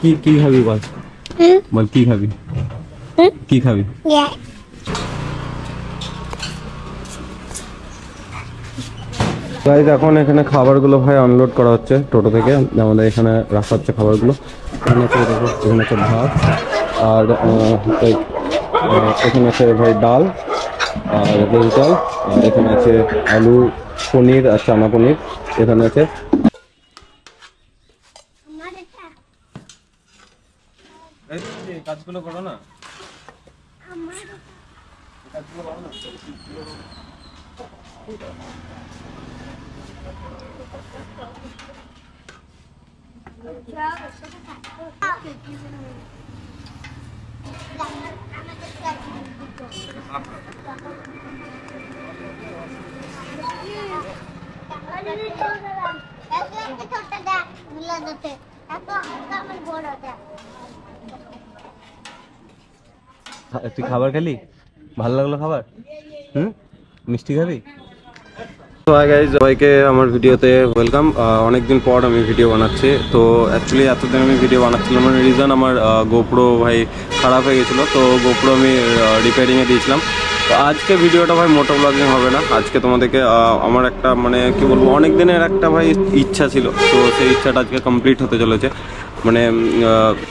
কি কি খাবি বল? বল কি খাবি? কি খাবি? গাইস এখন এখানে খাবারগুলো ভাই আনলোড করা হচ্ছে টোটো থেকে, আমাদের এখানে রাখা হচ্ছে খাবারগুলো। এখানে আছে দেখো, এখানে আছে ভাত আর এখানে আছে ভাই ডাল আর ভেজ ডাল, আর এখানে আছে আলু পনির আর চানা পনির। এখানে আছে কাজগুলো করো না, কাজগুলো করো না। তুই খাবার খেলি? ভালো লাগলো খাবার? মিষ্টি খাবি? তো হাই গাইস, সবাইকে আমার ভিডিওতে ওয়েলকাম। অনেকদিন পর আমি ভিডিও বানাচ্ছি। তো অ্যাকচুয়ালি এতদিন আমি ভিডিও বানাচ্ছিলাম, মানে রিজন আমার গোপ্রো ভাই খারাপ হয়ে গেছিলো, তো গোপ্রো আমি রিপেয়ারিংয়ে দিয়েছিলাম। তো আজকে ভিডিওটা ভাই মোটো ব্লগিং হবে না, আজকে তোমাদেরকে আমার একটা মানে কি বলবো, অনেক দিনের একটা ভাই ইচ্ছা ছিল, তো সেই ইচ্ছাটা আজকে কমপ্লিট হতে চলেছে। মানে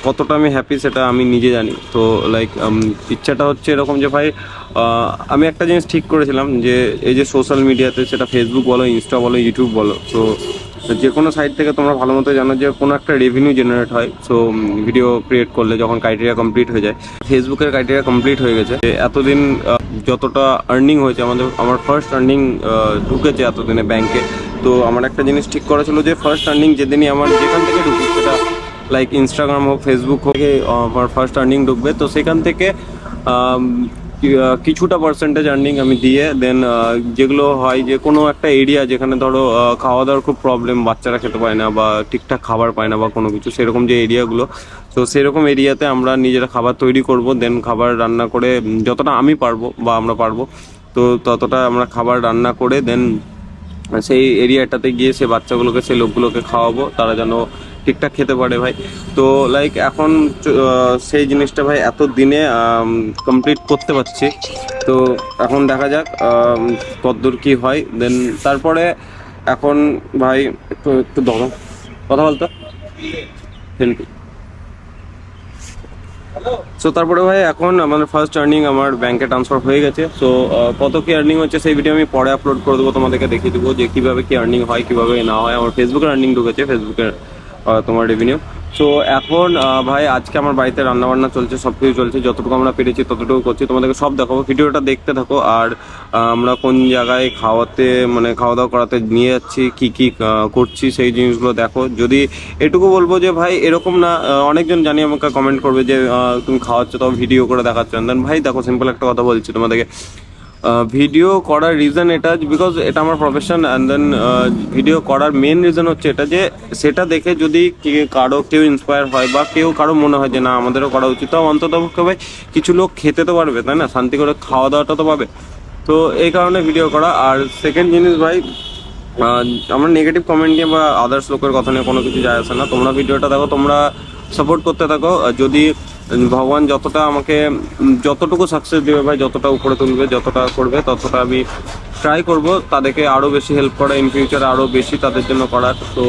কতটা আমি হ্যাপি সেটা আমি নিজে জানি। তো লাইক ইচ্ছাটা হচ্ছে এরকম যে ভাই আমি একটা জিনিস ঠিক করেছিলাম যে এই যে সোশ্যাল মিডিয়াতে, সেটা ফেসবুক বলো, ইনস্টা বলো, ইউটিউব বলো, তো যে কোনো সাইট থেকে তোমরা ভালো মতো জানো যে কোনো একটা রেভিনিউ জেনারেট হয়। সো ভিডিও ক্রিয়েট করলে যখন ক্রাইটেরিয়া কমপ্লিট হয়ে যায়, ফেসবুকের ক্রাইটেরিয়া কমপ্লিট হয়ে গেছে, এতদিন যতটা আর্নিং হয়েছে, আমার ফার্স্ট আর্নিং ঢুকেছে এতদিনে ব্যাংকে। তো আমার একটা জিনিস ঠিক করা ছিল যে ফার্স্ট আর্নিং যেদিনই আমার যেখান থেকে ঢুকুক, সেটা লাইক ইনস্টাগ্রাম হোক, ফেসবুক হোক, আমার ফার্স্ট আর্নিং ঢুকবে, তো সেখান থেকে কিছুটা পার্সেন্টেজ আর্নিং আমি দিয়ে দেন যেগুলো হয় যে কোনো একটা এরিয়া যেখানে ধরো খাওয়া দাওয়ার খুব প্রবলেম, বাচ্চারা খেতে পায় না বা ঠিকঠাক খাবার পায় না বা কোনো কিছু, সেরকম যে এরিয়াগুলো, তো সেরকম এরিয়াতে আমরা নিজেরা খাবার তৈরি করব, দেন খাবার রান্না করে যতটা আমি পারবো বা আমরা পারবো, তো ততটা আমরা খাবার রান্না করে দেন সেই এরিয়াটাতে গিয়ে সে বাচ্চাগুলোকে, সেই লোকগুলোকে খাওয়াবো, তারা যেন ঠিকঠাক খেতে পারে ভাই। তো লাইক এখন সেই জিনিসটা ভাই এত দিনে কমপ্লিট করতে পারছি। তো এখন দেখা যাক কতদূর কি হয়, দেন তারপরে এখন ভাই একটু একটু ধরো কথা বলতো। সো তারপরে ভাই এখন আমার ফার্স্ট আর্নিং আমার ব্যাংকে ট্রান্সফার হয়ে গেছে। সো কত কি আর্নিং হচ্ছে সেই ভিডিও আমি পরে আপলোড করে দেবো, তোমাদেরকে দেখিয়ে দেবো যে কীভাবে কি আর্নিং হয়, কীভাবে না হয়। আমার ফেসবুকের আর্নিং ঢুকেছে, ফেসবুকের তোমার রেভিনিউ। সো এখন ভাই আজকে আমার বাড়িতে রান্নাবান্না চলছে, সব কিছু চলছে, যতটুকু আমরা পেরেছি ততটুকু করছি, তোমাদেরকে সব দেখাবো, ভিডিওটা দেখতে থাকো। আর আমরা কোন জায়গায় খাওয়াতে মানে খাওয়া দাওয়া করাতে নিয়ে যাচ্ছি, কী কী করছি, সেই জিনিসগুলো দেখো। যদি এটুকু বলবো যে ভাই এরকম না, অনেকজন জানি আমাকে কমেন্ট করবে যে তুমি খাওয়াচ্ছ তাও ভিডিও করে দেখাচ্ছ, দেন ভাই দেখো সিম্পল একটা কথা বলছি তোমাদেরকে, ভিডিও করার রিজন এটা বিকজ এটা আমার প্রফেশন, অ্যান্ড দেন ভিডিও করার মেন রিজন হচ্ছে এটা যে সেটা দেখে যদি কারো কেউ ইন্সপায়ার হয় বা কারো মনে হয় যে না আমাদেরও করা উচিত, তাও অন্তত পক্ষে ভাই কিছু লোক খেতে তো পারবে, তাই না, শান্তি করে খাওয়া দাওয়াটা তো পাবে। তো এই কারণে ভিডিও করা। আর সেকেন্ড জিনিস ভাই, আমার নেগেটিভ কমেন্ট নিয়ে বা আদার্স লোকের কথা নিয়ে কোনো কিছু যায় আসে না, তোমরা ভিডিওটা দেখো, তোমরা সাপোর্ট করতে থাকো। যদি ভগবান যতটা আমাকে যতটুকু সাকসেস দেবে ভাই, যতটা উপরে তুলবে, যতটা করবে, ততটা আমি ট্রাই করব তাদেরকে আরও বেশি হেল্প করা, ইন ফিউচারে আরও বেশি তাদের জন্য করার। তো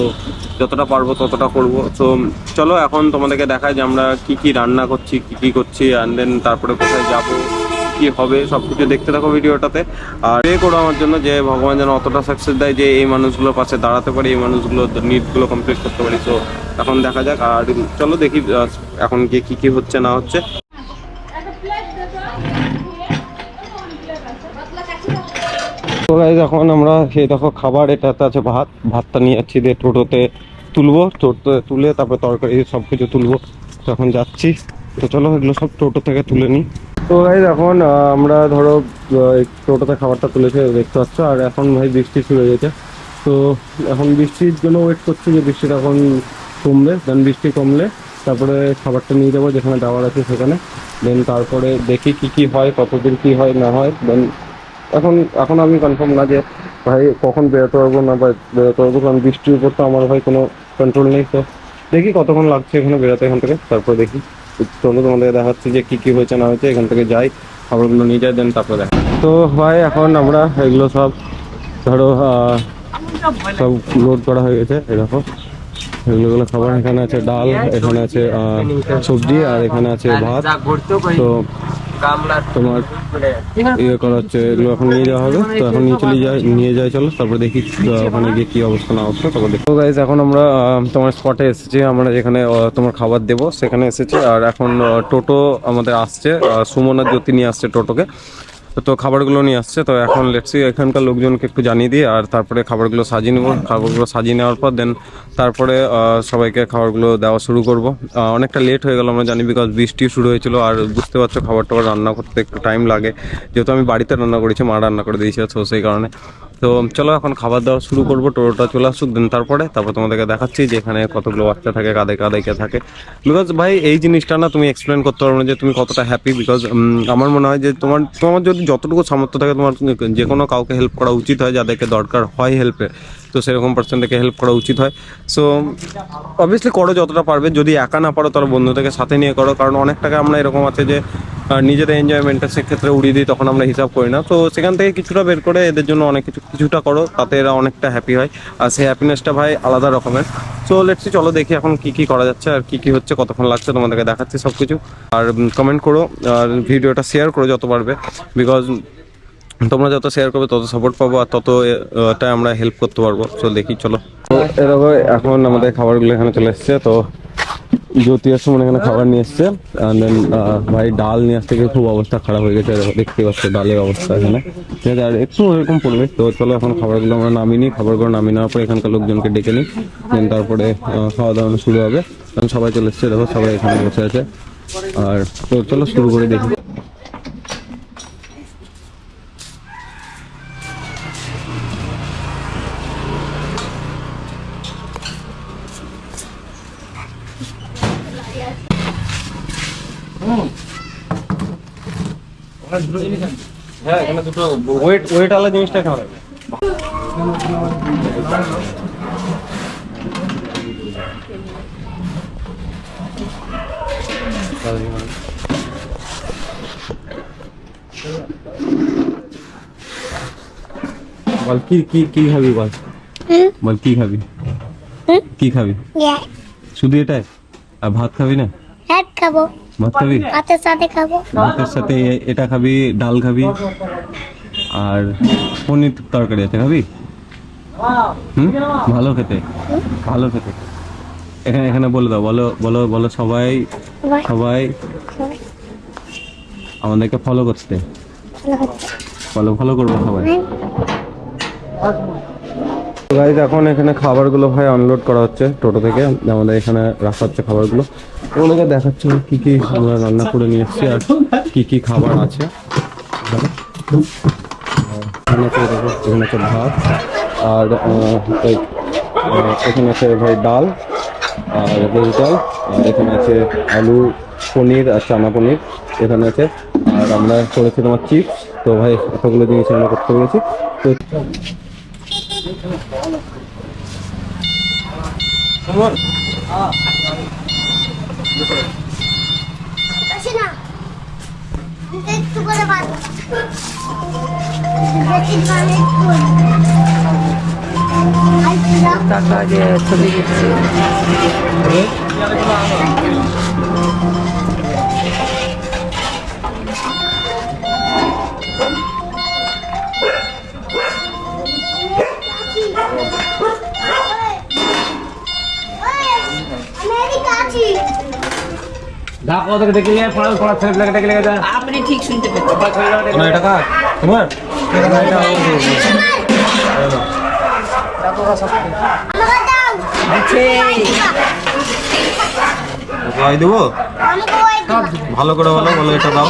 যতটা পারবো ততটা করব। তো চলো এখন তোমাদেরকে দেখায় যে আমরা কি কি রান্না করছি, কি কি করছি, অ্যান্ড দেন তারপরে কোথায় যাবো, কি হবে, সব কিছু দেখতে থাকো ভিডিওটাতে। আর প্রে করো আমার জন্য যে ভগবান যেন অতটা সাকসেস দেয় যে এই মানুষগুলোর পাশে দাঁড়াতে পারি, এই মানুষগুলোর নিডগুলো কমপ্লিট করতে পারি। তো এখন দেখা যাক, আর চলো দেখি এখন গিয়ে কি কি হচ্ছে না হচ্ছে। তো গাইস এখন আমরা সেই দেখো খাবার, এটাতে আছে ভাত, ভাতটা নিয়ে যাচ্ছি দিয়ে টোটোতে তুলবো, টোটোতে তুলে তারপরে তরকারি সব কিছু তুলবো। তখন যাচ্ছি, তো চলো এগুলো সব টোটো থেকে তুলে নিই। তো গাইস এখন আমরা ধরো টোটোতে খাবারটা তুলেছে দেখতে পাচ্ছ, আর এখন ভাই বৃষ্টি শুরু হয়ে গেছে। তো এখন বৃষ্টির জন্য ওয়েট করছি যে বৃষ্টিটা এখন কমবে, দেন বৃষ্টি কমলে তারপরে খাবারটা নিয়ে যাবো যেখানে যাওয়ার আছে সেখানে। দেন তারপরে দেখি কি কি হয়, কতদূর কি হয় না হয়। দেন এখন এখন আমি কনফার্ম না যে ভাই কখন বেরোতে পারবো না বেরোতে পারবো, কারণ বৃষ্টির উপর তো আমার ভাই কোনো কন্ট্রোল নেই। তো দেখি কতক্ষণ লাগছে এখানে বেরোতে এখান থেকে, তারপর দেখি চলো তোমাদেরকে দেখাচ্ছি যে কি কি হয়েছে না হয়েছে। এখান থেকে যাই, খাবারগুলো নিয়ে যাই, দেন তারপরে দেখা। তো ভাই এখন আমরা এগুলো সব ধরো সব লোড করা হয়ে গেছে। এরকম এগুলো খাবার, এখানে আছে ডাল, এখানে আছে সবজি, আর এখানে আছে ভাত। তো তোমার ইয়ে করা হচ্ছে, এগুলো এখন নিয়ে যাওয়া হবে। তো এখন নিয়ে যাই চলো, তারপর দেখি ওখানে গিয়ে কি অবস্থা না অবস্থা তারপর দেখি। তো গাইজ এখন আমরা তোমার স্পটে এসেছি, আমরা যেখানে তোমার খাবার দেবো সেখানে এসেছি। আর এখন টোটো আমাদের আসছে, সুমন আর জ্যোতি নিয়ে আসছে টোটোকে। তো খাবারগুলো নিয়ে আসছে। তো এখন লেটসি এখানকার লোকজনকে একটু জানিয়ে দিই, আর তারপরে খাবারগুলো সাজিয়ে নেবো। খাবারগুলো সাজিয়ে নেওয়ার পর দেন তারপরে সবাইকে খাবারগুলো দেওয়া শুরু করব। অনেকটা লেট হয়ে গেল আমরা জানি, বিকজ বৃষ্টি শুরু হয়েছিল। আর বুঝতে পারছো খাবার টাবার রান্না করতে একটু টাইম লাগে, যেহেতু আমি বাড়িতে রান্না করেছি, মা রান্না করে দিয়েছে, তো সেই কারণে। তো চলো এখন খাবার দাওয়া শুরু করবো, টোটোটা চলে আসুক, দেন তারপর তোমাদেরকে দেখাচ্ছি যে এখানে কতগুলো বাচ্চা থাকে, কাঁদে কাঁদে কে থাকে। বিকজ ভাই এই জিনিসটা না তুমি এক্সপ্লেন করতে পারবে না যে তুমি কতটা হ্যাপি। বিকজ আমার মনে হয় যে তোমার যদি যতটুকু সামর্থ্য থাকে, তোমার যে কোনো কাউকে হেল্প করা উচিত হয়, যাদেরকে দরকার হয় হেল্পের। তো সেরকম পার্সনটাকে হেল্প করা উচিত হয়। সো অবভিয়াসলি করো যতটা পারবে, যদি একা না পারো তাহলে বন্ধুদেরকে সাথে নিয়ে করো। কারণ অনেক টাকা আমরা এরকম আছে যে নিজেদের এনজয়মেন্টটা সেক্ষেত্রে উড়িয়ে দিই, তখন আমরা হিসাব করি না। তো সেখান থেকে কিছুটা বের করে এদের জন্য অনেক কিছুটা করো, তাতে এরা অনেকটা হ্যাপি হয়। আর সেই হ্যাপিনেসটা ভাই আলাদা রকমের। সো লেটসি চলো দেখি এখন কি কি করা যাচ্ছে আর কি কি হচ্ছে, কতক্ষণ লাগছে তোমাদেরকে দেখাচ্ছি সব কিছু। আর কমেন্ট করো আর ভিডিওটা শেয়ার করো যত পারবে, বিকজ তোমরা যত শেয়ার করবে তত সাপোর্ট পাবো, আর ততটা আমরা হেল্প করতে পারবো। তো দেখি চলো। তো এরকম এখন আমাদের খাবারগুলো এখানে চলে এসছে। তো জ্যোতি আর সুমন এখানে খাবার নিয়ে এসছে। দেন ভাই ডাল নিয়ে আসতে গিয়ে খুব অবস্থা খারাপ হয়ে গেছে, দেখতে পাচ্ছ ডালের অবস্থা এখানে, ঠিক আছে। আর একটু এরকম পড়বে। তো চলো এখন খাবারগুলো আমরা নামিয়ে নিই। খাবারগুলো নামিয়ে নেওয়ার পরে এখানকার লোকজনকে ডেকে নিই, দেন তারপরে খাওয়া দাওয়া শুরু হবে। কারণ সবাই চলে এসছে, দেখো সবাই এখানে বসে আছে। আর তো চলো শুরু করে দেখি। হ্যাঁ এখানে দুটো ওয়েট আলাদা জিনিসটা এখানে লাগবে। বল কি কি কি খাবি বল, বল কি খাবি, কি খাবি? শুধু এটাই? আর ভাত খাবি না? ভাত খাবো। ভাত খাবি? ভাতের সাথে খাবো। ভাতের সাথে এটা খাবি, ডাল খাবি, আর পনির তরকারি আছে খাবি? ভালো খেতে, ভালো খেতে। এখানে এখানে বলে দাও, বলো বলো বলো সবাই সবাই আমাদেরকে ফলো করতে, ফলো করবো সবাই। গাইজ এখন এখানে খাবারগুলো ভাই আনলোড করা হচ্ছে টোটো থেকে, আমাদের এখানে রাখা হচ্ছে খাবারগুলো। ওগুলোকে দেখাচ্ছে কি কি আমরা রান্না করে নিয়ে এসেছি আর কি কি খাবার আছে। এখানে আছে ভাত, আর এখানে আছে ভাই ডাল আর ভেজ ডাল, আর এখানে আছে আলু পনির আর চানা পনির এখানে আছে। আর আমরা করেছি তোমার চিপস। তো ভাই এতগুলো জিনিস আমরা করতে পেরেছি। তো টাকা দিয়ে ছবি দিচ্ছে। আপনি ঠিক শুনতে পাচ্ছেন। টাকা তোমার দেবো, ভালো করে বলো, বলো এটা দাও।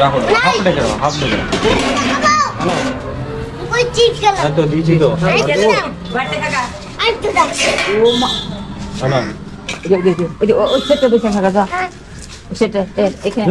রাখো, হাফ ডেকে দাও, হাফ ডেকে দাও। তো দিয়েছি তো সেটা এখানে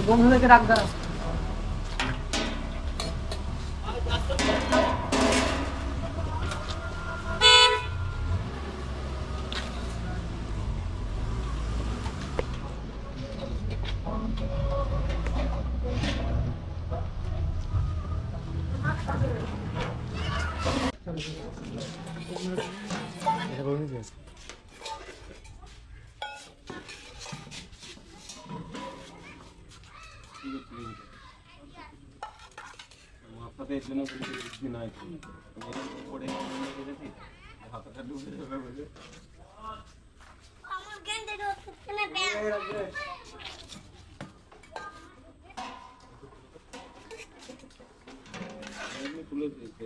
বন্ধুদেরকে রাখ দাও। মাথাতে এর জন্য কোনো বুদ্ধি নাই পড়ে গেছি হাতটা ডুবে যাবে বলে আমার গেন্দে রোজ না ব্যাগ এমনি তুলে দিতে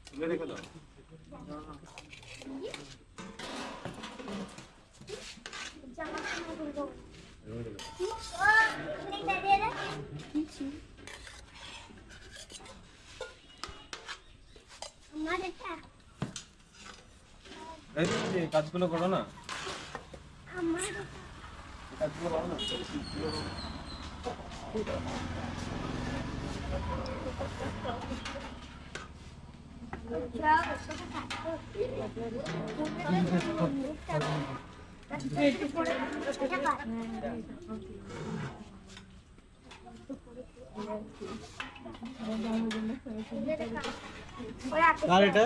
তুলে রেখে দাও জামা কাপড় গুলো ও নেই দাঁড়িয়ে রে আমার এটা এই যে কাজগুলো করো না আমার কাজগুলো করো না আর এটা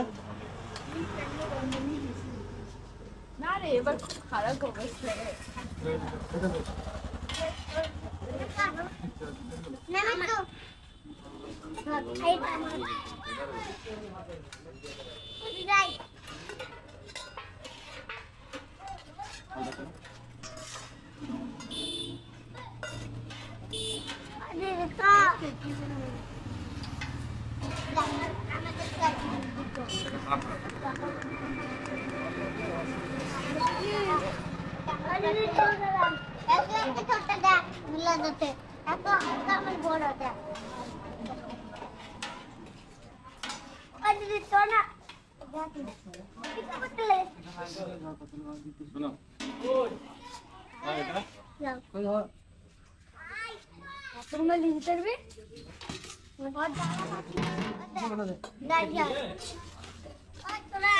না রে এবার খুব খারাপ অবস্থা রে। না না তো এই আমার যাই আরে কা আরে ছোটরা একটা ছোটটা দেখ মিলা দিতে এত আমার বড় দেখ আরে সোনা কি করতে শোনো আর এটা কই ধর তোমরা লিখতে পারবে বহুত জানা দাঁড়িয়ে ওই তোরা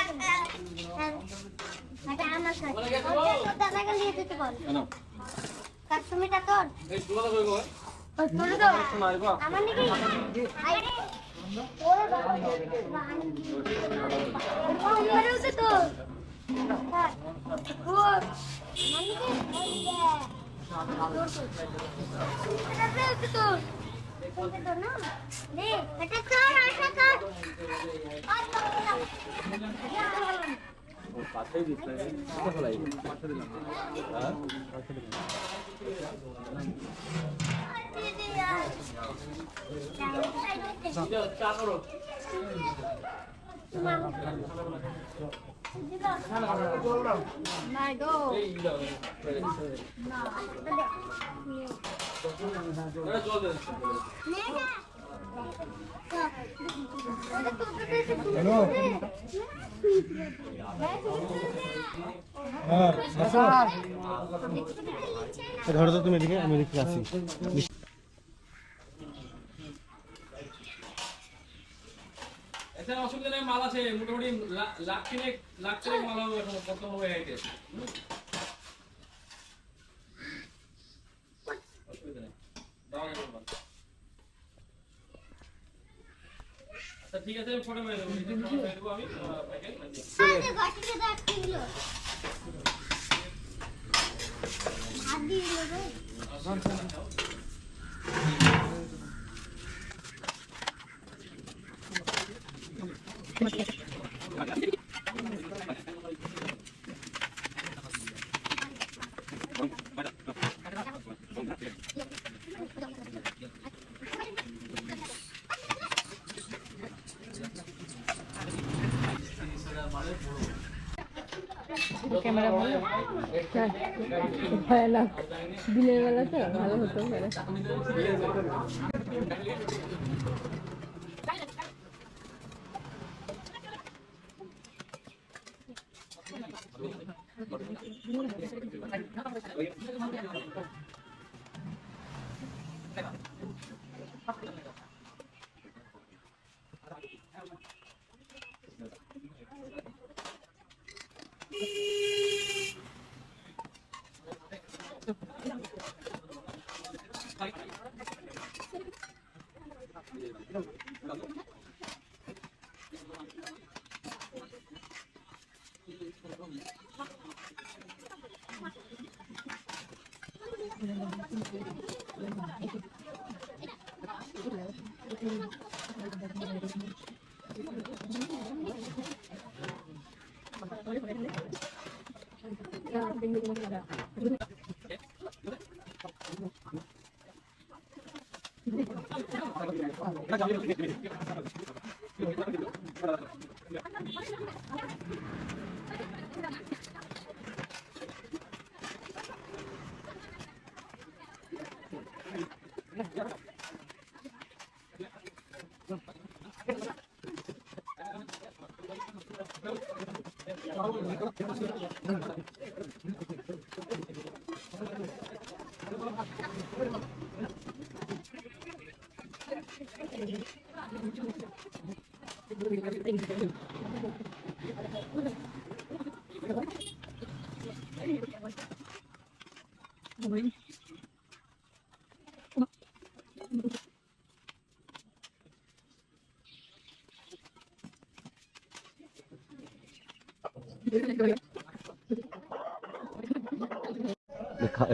এটা আমার কাছে ওটা দাদাকে দিয়ে দিতে বল কেন কাশ্মীরটা তোর এই তোলা কই গো ওই তোরে দাও শোনো আইবা আমার নাকি আরে ওরে বাবা ওরে উঠে তো ও মানে কি এটা উঠে তো উঠে তো না রে এটা তোর আশা কর আর ও পাশেই দিতে কত ফলাই পাশে দিলাম হ্যাঁ পাশে দিলাম চা করো নাই গো জল দে হ্যালো হ্যাঁ আসো ধরো তো তুমি এদিকে আমি এদিকে আসি এছাড়া অসুবিধা নেই, মাল আছে মোটামুটি লাখ তিনেক মাল হবে এখন প্রথম হবে হেঁটে অসুবিধা নেই দাও না মাল। আচ্ছা ঠিক আছে আমি ফটো মেরে দেবো আমি আরে গাটিতে দেখ কিলো ভাত দিয়ে দেবো ক্যামেরা ভালো ভয়ানক দিনের বেলা তো ভালো হতো পারে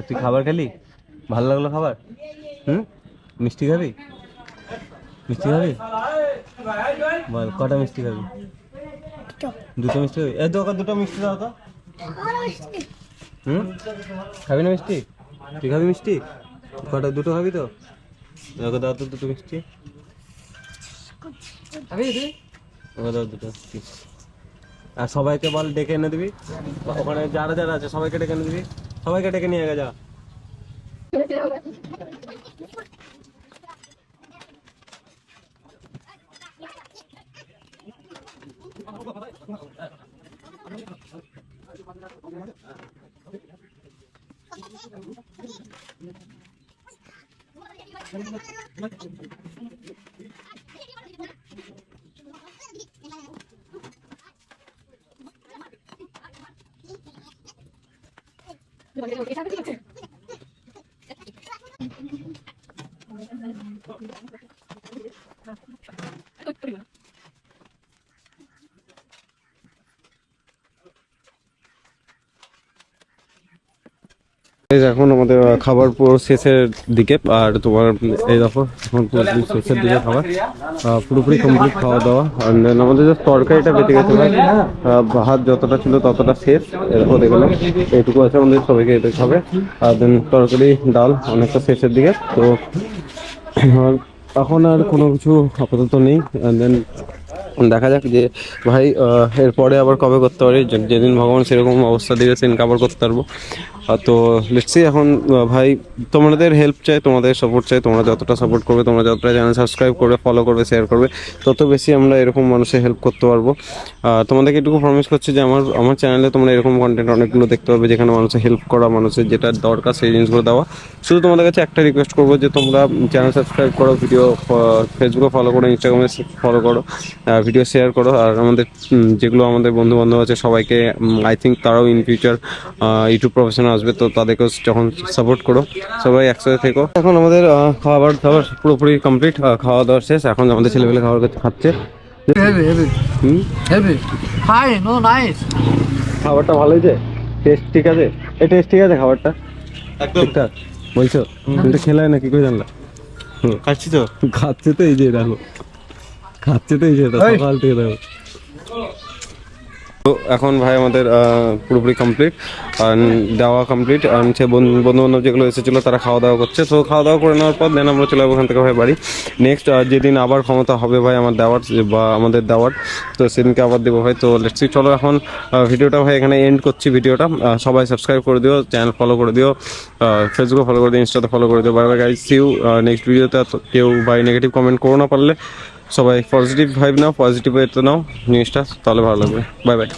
তুই খাবার খেলি? ভালো লাগলো খাবার? মিষ্টি খাবি? মিষ্টি খাবি? বল কটা মিষ্টি খাবি? দুটো মিষ্টি খাবি? এই দোকান দুটো মিষ্টি দাও তো। খাবি না মিষ্টি? তুই খাবি মিষ্টি? কটা দুটো খাবি তো? ওকে দাও তো দুটো মিষ্টি। ওকে দাও দুটো মিষ্টি। আর সবাইকে বল ডেকে এনে দিবি, ওখানে যারা যারা আছে সবাইকে ডেকে এনে দিবি, সবাইকে ডেকে নিয়ে যা। এখন আমাদের খাবার পুরো শেষের দিকে, আর তোমার এই দেখো এখন পুরোপুরি শেষের দিকে খাবার পুরোপুরি কমপ্লিট খাওয়া দাওয়া। আর আমাদের যে তরকারিটা বেঁচে গেছে ভাই, ভাত যতটা ছিল ততটা শেষ, এরকম দেখলাম এইটুকু আছে, আমাদের সবাইকে এটা খাবে। আর দেন তরকারি ডাল অনেকটা শেষের দিকে, তো এখন আর কোনো কিছু আপাতত নেই। দেন দেখা যাক যে ভাই এরপরে আবার কবে করতে পারি, যেদিন ভগবান সেরকম অবস্থা দিবে সেদিন আবার করতে পারবো। তো লেটসি এখন ভাই তোমাদের হেল্প চাই, তোমাদের সাপোর্ট চাই। তোমরা যতটা সাপোর্ট করবে, তোমরা যতটা চ্যানেল সাবস্ক্রাইব করবে, ফলো করবে, শেয়ার করবে, তত বেশি আমরা এরকম মানুষের হেল্প করতে পারবো। তোমাদেরকে এটুকু প্রমিস করছি যে আমার চ্যানেলে তোমরা এরকম কন্টেন্ট অনেকগুলো দেখতে পাবে, যেখানে মানুষের হেল্প করা, মানুষের যেটা দরকার সেই জিনিসগুলো দেওয়া। শুধু তোমাদের কাছে একটা রিকোয়েস্ট করবো যে তোমরা চ্যানেল সাবস্ক্রাইব করো, ভিডিও ফেসবুকে ফলো করো, ইনস্টাগ্রামে ফলো করো, ভিডিও শেয়ার করো। আর আমাদের যেগুলো আমাদের বন্ধু বান্ধব আছে সবাইকে আই থিঙ্ক তারাও ইন ফিউচার ইউটিউব প্রফেশনে আসবে, তো তাদেরকেও যখন সাপোর্ট করো, সবাই একসাথে থেকো। এখন আমাদের খাবার দাবার পুরোপুরি কমপ্লিট, খাওয়া দাওয়া শেষ। এখন আমাদের ছেলেপেলে খাবার খাচ্ছে। খাবারটা ভালো হয়েছে? টেস্ট ঠিক আছে? এই টেস্ট ঠিক আছে খাবারটা? একদম ঠিকঠাক বলছো? কিন্তু খেলে না কি করে জানলা? খাচ্ছি তো, খাচ্ছে তো, এই যে দেখো খাচ্ছে তো, এই যে সকাল থেকে দেখো তো এখন ভাই আমাদের পুরোপুরি কমপ্লিট, দেওয়া কমপ্লিট, সে বন্ধু বান্ধব যেগুলো এসেছিলো তারা খাওয়া দাওয়া করছে। তো খাওয়া দাওয়া করে নেওয়ার পর দেন আমরা চলে যাবো ওখান থেকে ভাই বাড়ি। নেক্সট যেদিন আবার ক্ষমতা হবে ভাই আমার দেওয়ার বা আমাদের দেওয়ার, তো সেদিনকে আবার দেবো ভাই। তো লেটস সি, চলো এখন ভিডিওটা ভাই এখানে এন্ড করছি ভিডিওটা। সবাই সাবস্ক্রাইব করে দিও, চ্যানেল ফলো করে দিও, ফেসবুকে ফলো করে দিও, ইনস্টাতে ফলো করে দিও। Bye bye guys, see you next ভিডিওতে। কেউ ভাই নেগেটিভ কমেন্ট করো না পারলে, সবাই পজিটিভ ভাইব নাও, পজিটিভ ওয়েতে নাও জিনিসটা, তাহলে ভালো লাগবে। Bye bye.